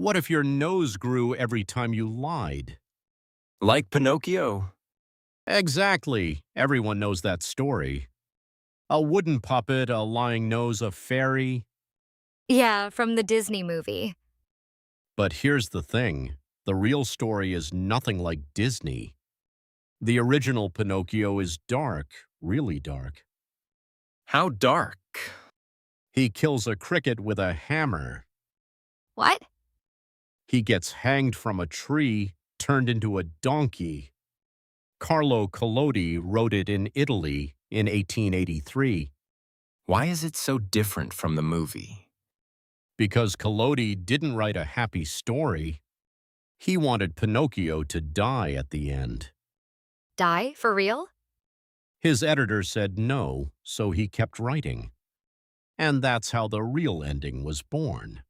What if your nose grew every time you lied? Like Pinocchio. Exactly. Everyone knows that story. A wooden puppet, a lying nose, a fairy. Yeah, from the Disney movie. But here's the thing. The real story is nothing like Disney. The original Pinocchio is dark, really dark. How dark? He kills a cricket with a hammer. What? He gets hanged from a tree, turned into a donkey. Carlo Collodi wrote it in Italy in 1883. Why is it so different from the movie? Because Collodi didn't write a happy story. He wanted Pinocchio to die at the end. Die? For real? His editor said no, so he kept writing. And that's how the real ending was born.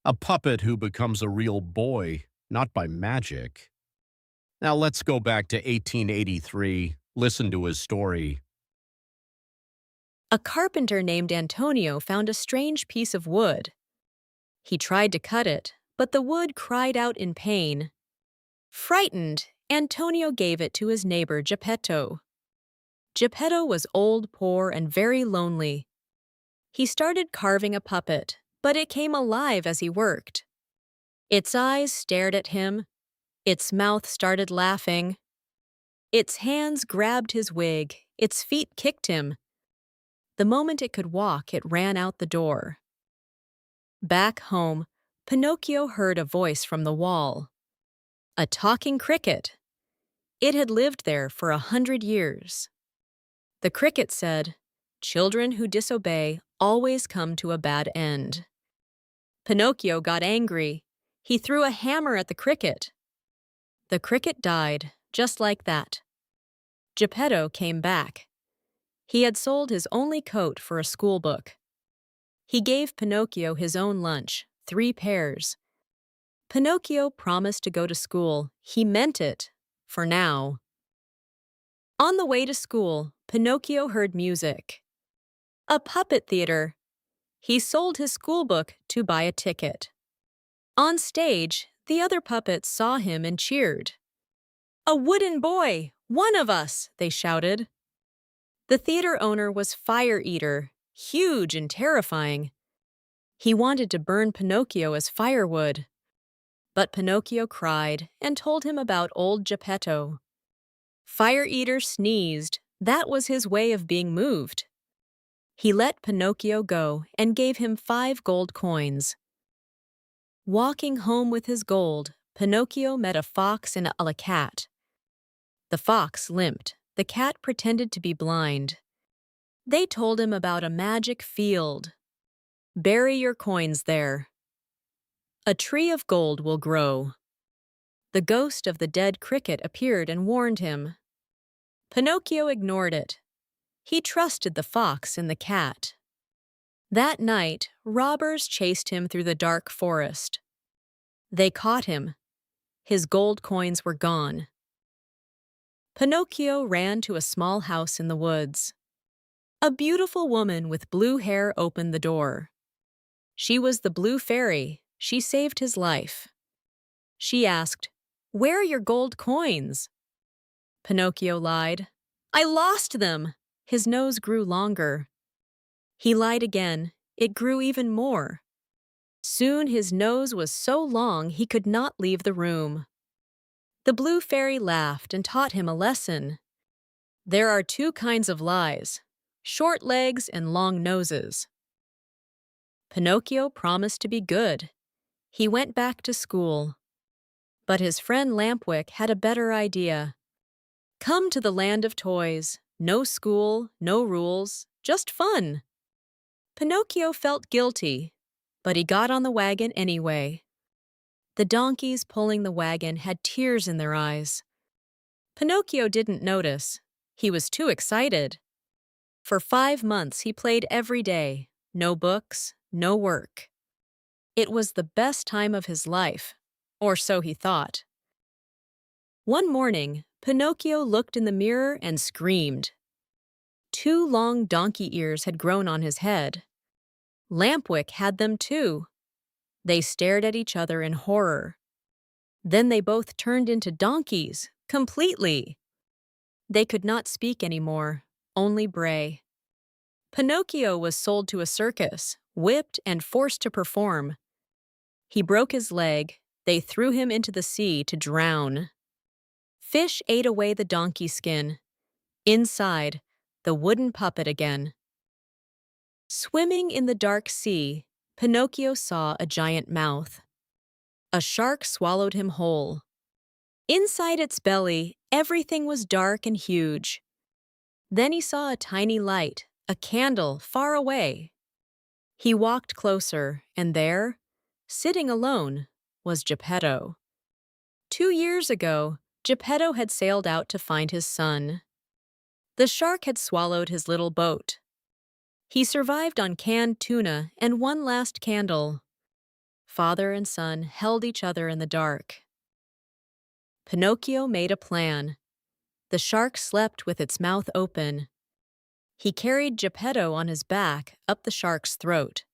A puppet who becomes a real boy, not by magic. Now let's go back to 1883. Listen to his story. A carpenter named Antonio found a strange piece of wood. He tried to cut it, but the wood cried out in pain. Frightened, Antonio gave it to his neighbor Geppetto. Geppetto was old, poor, and very lonely. He started carving a puppet, but it came alive as he worked. Its eyes stared at him. Its mouth started laughing. Its hands grabbed his wig. Its feet kicked him. The moment it could walk, it ran out the door. Back home, Pinocchio heard a voice from the wall. A talking cricket. It had lived there for 100 years. The cricket said, "Children who disobey always come to a bad end." Pinocchio got angry. He threw a hammer at the cricket. The cricket died, just like that. Geppetto came back. He had sold his only coat for a schoolbook. He gave Pinocchio his own lunch, 3 pairs. Pinocchio promised to go to school. He meant it, for now. On the way to school, Pinocchio heard music. A puppet theater. He sold his schoolbook to buy a ticket. On stage, the other puppets saw him and cheered. "A wooden boy! One of us!" they shouted. The theater owner was Fire Eater, huge and terrifying. He wanted to burn Pinocchio as firewood. But Pinocchio cried and told him about old Geppetto. Fire Eater sneezed. That was his way of being moved. He let Pinocchio go and gave him 5 gold coins. Walking home with his gold, Pinocchio met a fox and a cat. The fox limped. The cat pretended to be blind. They told him about a magic field. "Bury your coins there. A tree of gold will grow." The ghost of the dead cricket appeared and warned him. Pinocchio ignored it. He trusted the fox and the cat. That night, robbers chased him through the dark forest. They caught him. His gold coins were gone. Pinocchio ran to a small house in the woods. A beautiful woman with blue hair opened the door. She was the Blue Fairy. She saved his life. She asked, "Where are your gold coins?" Pinocchio lied. "I lost them." His nose grew longer. He lied again. It grew even more. Soon his nose was so long he could not leave the room. The Blue Fairy laughed and taught him a lesson. There are 2 kinds of lies: short legs and long noses. Pinocchio promised to be good. He went back to school. But his friend Lampwick had a better idea. "Come to the land of toys. No school, no rules, just fun." Pinocchio felt guilty, but he got on the wagon anyway. The donkeys pulling the wagon had tears in their eyes. Pinocchio didn't notice. He was too excited. For 5 months he played every day. No books, no work. It was the best time of his life, or so he thought. One morning, Pinocchio looked in the mirror and screamed. 2 long donkey ears had grown on his head. Lampwick had them too. They stared at each other in horror. Then they both turned into donkeys, completely. They could not speak anymore, only bray. Pinocchio was sold to a circus, whipped and forced to perform. He broke his leg. They threw him into the sea to drown. Fish ate away the donkey skin. Inside, the wooden puppet again. Swimming in the dark sea, Pinocchio saw a giant mouth. A shark swallowed him whole. Inside its belly, everything was dark and huge. Then he saw a tiny light, a candle far away. He walked closer, and there, sitting alone, was Geppetto. 2 years ago, Geppetto had sailed out to find his son. The shark had swallowed his little boat. He survived on canned tuna and one last candle. Father and son held each other in the dark. Pinocchio made a plan. The shark slept with its mouth open. He carried Geppetto on his back up the shark's throat.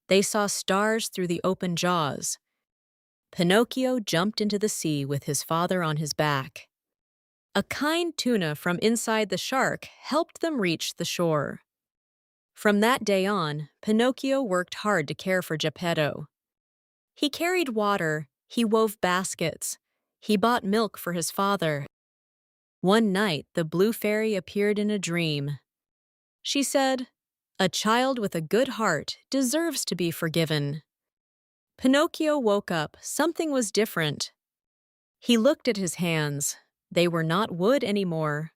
They saw stars through the open jaws. Pinocchio jumped into the sea with his father on his back. A kind tuna from inside the shark helped them reach the shore. From that day on, Pinocchio worked hard to care for Geppetto. He carried water, he wove baskets, he bought milk for his father. One night, the blue fairy appeared in a dream. She said, "A child with a good heart deserves to be forgiven." Pinocchio woke up. Something was different. He looked at his hands. They were not wood anymore.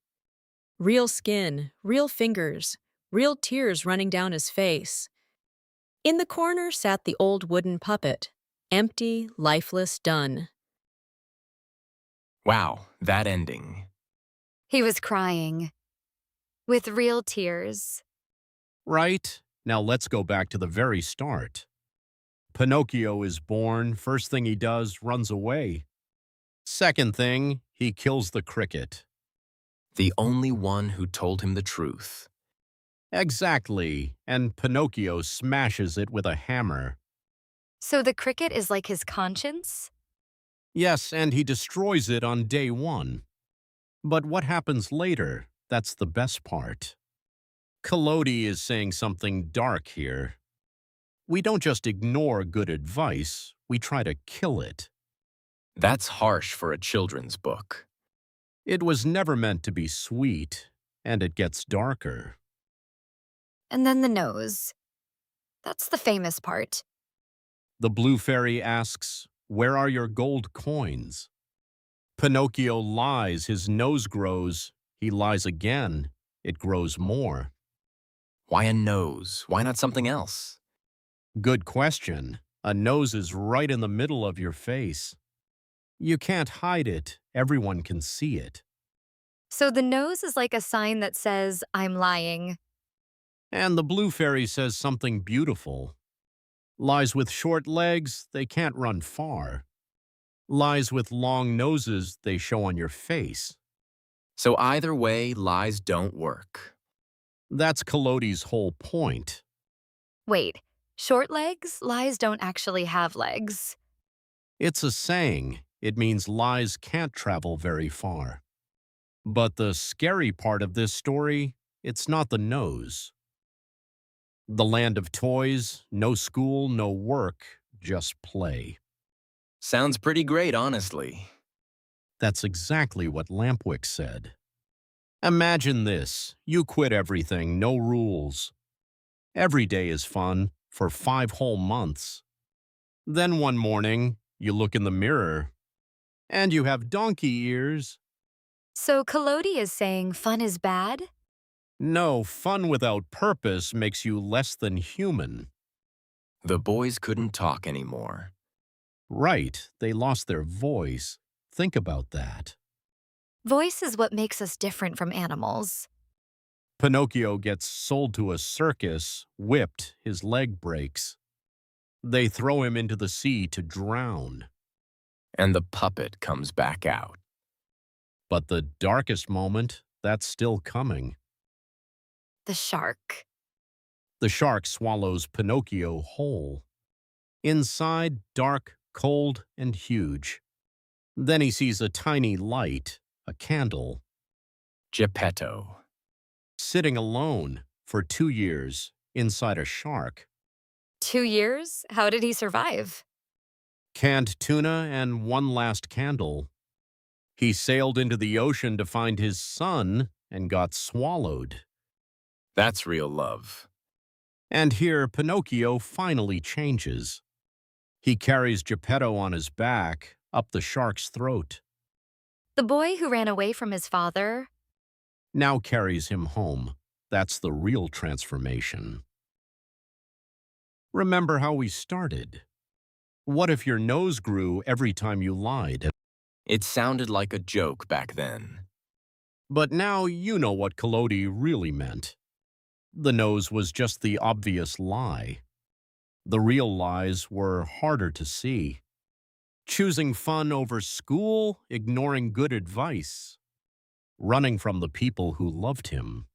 Real skin, real fingers, real tears running down his face. In the corner sat the old wooden puppet, empty, lifeless, done. Wow, that ending. He was crying. With real tears. Right? Now let's go back to the very start. Pinocchio is born. First thing he does, runs away. Second thing, he kills the cricket. The only one who told him the truth. Exactly, and Pinocchio smashes it with a hammer. So the cricket is like his conscience? Yes, and he destroys it on day one. But what happens later? That's the best part. Collodi is saying something dark here. We don't just ignore good advice, we try to kill it. That's harsh for a children's book. It was never meant to be sweet, and it gets darker. And then the nose. That's the famous part. The blue fairy asks, "Where are your gold coins?" Pinocchio lies, his nose grows. He lies again, it grows more. Why a nose? Why not something else? Good question. A nose is right in the middle of your face. You can't hide it. Everyone can see it. So the nose is like a sign that says, "I'm lying." And the blue fairy says something beautiful. Lies with short legs, they can't run far. Lies with long noses, they show on your face. So either way, lies don't work. That's Collodi's whole point. Wait, short legs? Lies don't actually have legs. It's a saying. It means lies can't travel very far. But the scary part of this story, it's not the nose. The land of toys, no school, no work, just play. Sounds pretty great, honestly. That's exactly what Lampwick said. Imagine this. You quit everything, no rules. Every day is fun for 5 whole months. Then one morning, you look in the mirror, and you have donkey ears. So Collodi is saying fun is bad? No, fun without purpose makes you less than human. The boys couldn't talk anymore. Right, they lost their voice. Think about that. Voice is what makes us different from animals. Pinocchio gets sold to a circus, whipped, his leg breaks. They throw him into the sea to drown. And the puppet comes back out. But the darkest moment, that's still coming. The shark. The shark swallows Pinocchio whole. Inside, dark, cold, and huge. Then he sees a tiny light, a candle. Geppetto. Sitting alone for 2 years inside a shark. 2 years? How did he survive? Canned tuna and one last candle. He sailed into the ocean to find his son and got swallowed. That's real love. And here Pinocchio finally changes. He carries Geppetto on his back up the shark's throat. The boy who ran away from his father? Now carries him home. That's the real transformation. Remember how we started. What if your nose grew every time you lied? It sounded like a joke back then. But now you know what Collodi really meant. The nose was just the obvious lie. The real lies were harder to see. Choosing fun over school, ignoring good advice. Running from the people who loved him.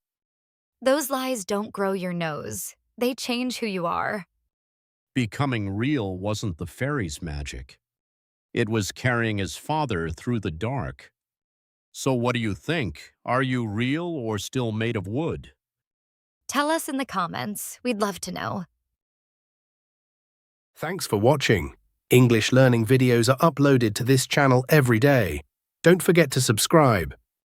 Those lies don't grow your nose. They change who you are. Becoming real wasn't the fairy's magic. It was carrying his father through the dark. So what do you think? Are you real or still made of wood? Tell us in the comments. We'd love to know. Thanks for watching. English learning videos are uploaded to this channel every day. Don't forget to subscribe.